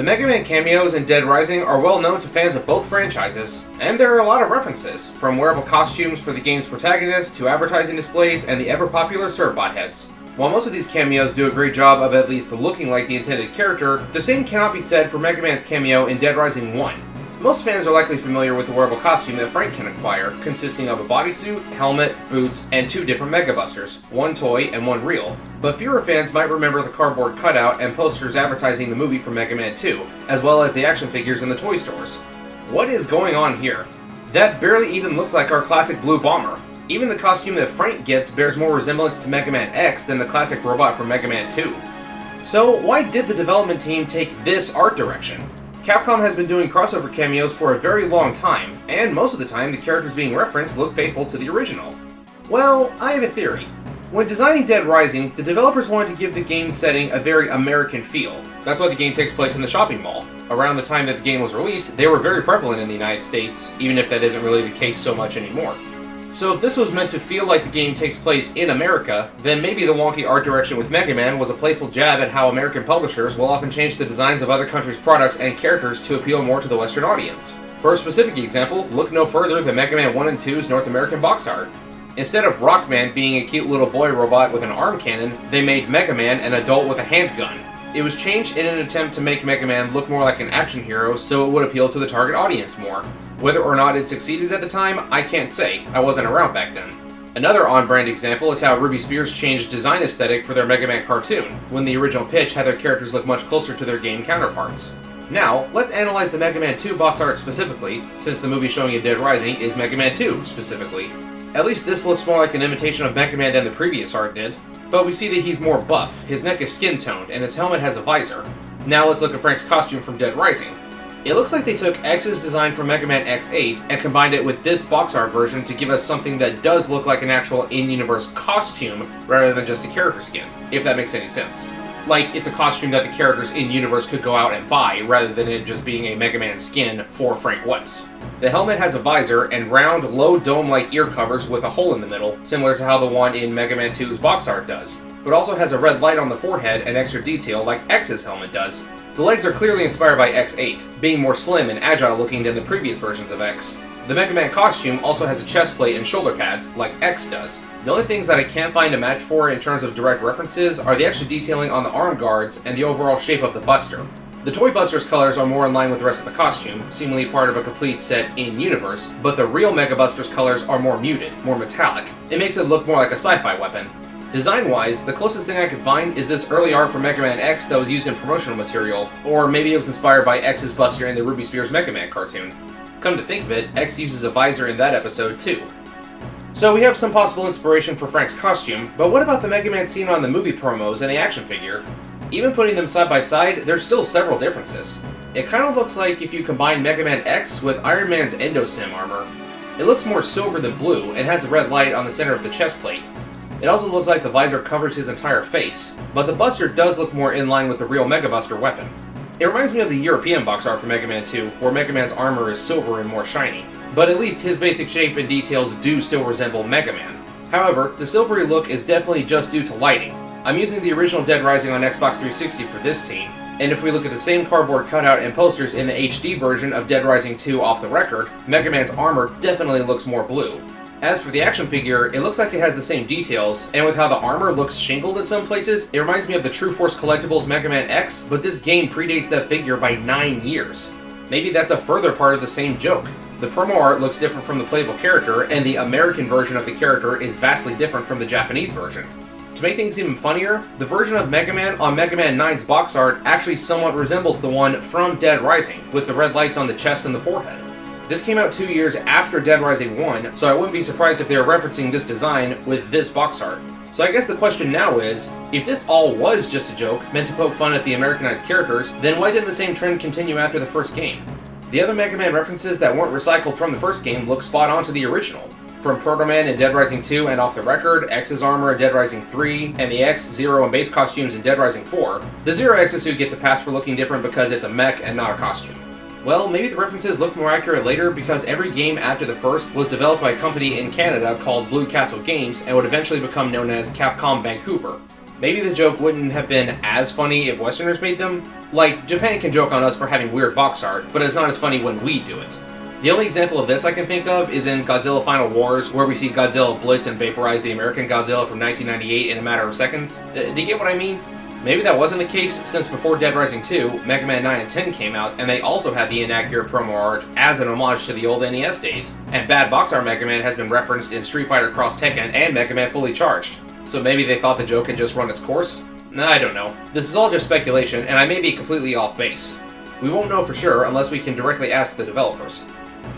The Mega Man cameos in Dead Rising are well known to fans of both franchises, and there are a lot of references, from wearable costumes for the game's protagonists to advertising displays and the ever-popular Servbot heads. While most of these cameos do a great job of at least looking like the intended character, the same cannot be said for Mega Man's cameo in Dead Rising 1. Most fans are likely familiar with the wearable costume that Frank can acquire, consisting of a bodysuit, helmet, boots, and 2 different Mega Busters, one toy and one real. But fewer fans might remember the cardboard cutout and posters advertising the movie for Mega Man 2, as well as the action figures in the toy stores. What is going on here? That barely even looks like our classic blue bomber. Even the costume that Frank gets bears more resemblance to Mega Man X than the classic robot from Mega Man 2. So why did the development team take this art direction? Capcom has been doing crossover cameos for a very long time, and most of the time the characters being referenced look faithful to the original. Well, I have a theory. When designing Dead Rising, the developers wanted to give the game's setting a very American feel. That's why the game takes place in the shopping mall. Around the time that the game was released, they were very prevalent in the United States, even if that isn't really the case so much anymore. So if this was meant to feel like the game takes place in America, then maybe the wonky art direction with Mega Man was a playful jab at how American publishers will often change the designs of other countries' products and characters to appeal more to the Western audience. For a specific example, look no further than Mega Man 1 and 2's North American box art. Instead of Rockman being a cute little boy robot with an arm cannon, they made Mega Man an adult with a handgun. It was changed in an attempt to make Mega Man look more like an action hero so it would appeal to the target audience more. Whether or not it succeeded at the time, I can't say. I wasn't around back then. Another on-brand example is how Ruby Spears changed design aesthetic for their Mega Man cartoon, when the original pitch had their characters look much closer to their game counterparts. Now, let's analyze the Mega Man 2 box art specifically, since the movie showing in Dead Rising is Mega Man 2 specifically. At least this looks more like an imitation of Mega Man than the previous art did. But we see that he's more buff, his neck is skin-toned, and his helmet has a visor. Now let's look at Frank's costume from Dead Rising. It looks like they took X's design from Mega Man X8 and combined it with this box art version to give us something that does look like an actual in-universe costume rather than just a character skin, if that makes any sense. Like, it's a costume that the characters in-universe could go out and buy, rather than it just being a Mega Man skin for Frank West. The helmet has a visor and round, low dome-like ear covers with a hole in the middle, similar to how the one in Mega Man 2's box art does, but also has a red light on the forehead and extra detail like X's helmet does. The legs are clearly inspired by X8, being more slim and agile looking than the previous versions of X. The Mega Man costume also has a chest plate and shoulder pads, like X does. The only things that I can't find a match for in terms of direct references are the extra detailing on the arm guards and the overall shape of the Buster. The Toy Buster's colors are more in line with the rest of the costume, seemingly part of a complete set in-universe, but the real Mega Buster's colors are more muted, more metallic. It makes it look more like a sci-fi weapon. Design-wise, the closest thing I could find is this early art from Mega Man X that was used in promotional material, or maybe it was inspired by X's Buster in the Ruby Spears Mega Man cartoon. Come to think of it, X uses a visor in that episode too. So we have some possible inspiration for Frank's costume, but what about the Mega Man seen on the movie promos and the action figure? Even putting them side by side, there's still several differences. It kind of looks like if you combine Mega Man X with Iron Man's Endosim armor. It looks more silver than blue, and has a red light on the center of the chest plate. It also looks like the visor covers his entire face, but the Buster does look more in line with the real Mega Buster weapon. It reminds me of the European box art for Mega Man 2, where Mega Man's armor is silver and more shiny, but at least his basic shape and details do still resemble Mega Man. However, the silvery look is definitely just due to lighting. I'm using the original Dead Rising on Xbox 360 for this scene, and if we look at the same cardboard cutout and posters in the HD version of Dead Rising 2 off the record, Mega Man's armor definitely looks more blue. As for the action figure, it looks like it has the same details, and with how the armor looks shingled in some places, it reminds me of the True Force Collectibles Mega Man X, but this game predates that figure by 9 years. Maybe that's a further part of the same joke. The promo art looks different from the playable character, and the American version of the character is vastly different from the Japanese version. To make things even funnier, the version of Mega Man on Mega Man 9's box art actually somewhat resembles the one from Dead Rising, with the red lights on the chest and the forehead. This came out 2 years after Dead Rising 1, so I wouldn't be surprised if they were referencing this design with this box art. So I guess the question now is, if this all was just a joke, meant to poke fun at the Americanized characters, then why didn't the same trend continue after the first game? The other Mega Man references that weren't recycled from the first game look spot on to the original. From Proto Man in Dead Rising 2 and Off the Record, X's armor in Dead Rising 3, and the X, Zero, and base costumes in Dead Rising 4, the Zero exosuit gets a pass for looking different because it's a mech and not a costume. Well, maybe the references look more accurate later because every game after the first was developed by a company in Canada called Blue Castle Games and would eventually become known as Capcom Vancouver. maybe the joke wouldn't have been as funny if Westerners made them. Like, Japan can joke on us for having weird box art, but it's not as funny when we do it. The only example of this I can think of is in Godzilla Final Wars, where we see Godzilla blitz and vaporize the American Godzilla from 1998 in a matter of seconds. Do you get what I mean? Maybe that wasn't the case, since before Dead Rising 2, Mega Man 9 and 10 came out, and they also had the inaccurate promo art as an homage to the old NES days. And bad box art Mega Man has been referenced in Street Fighter Cross Tekken and Mega Man Fully Charged. So maybe they thought the joke had just run its course? I don't know. This is all just speculation, and I may be completely off base. We won't know for sure unless we can directly ask the developers.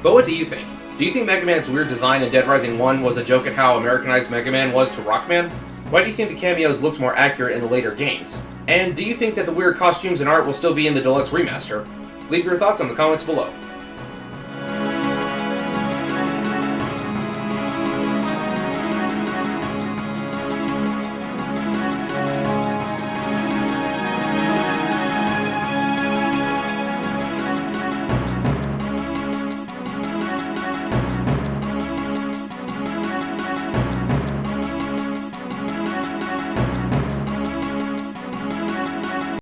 But what do you think? Do you think Mega Man's weird design in Dead Rising 1 was a joke at how Americanized Mega Man was to Rockman? Why do you think the cameos looked more accurate in the later games? And do you think that the weird costumes and art will still be in the deluxe remaster? Leave your thoughts in the comments below.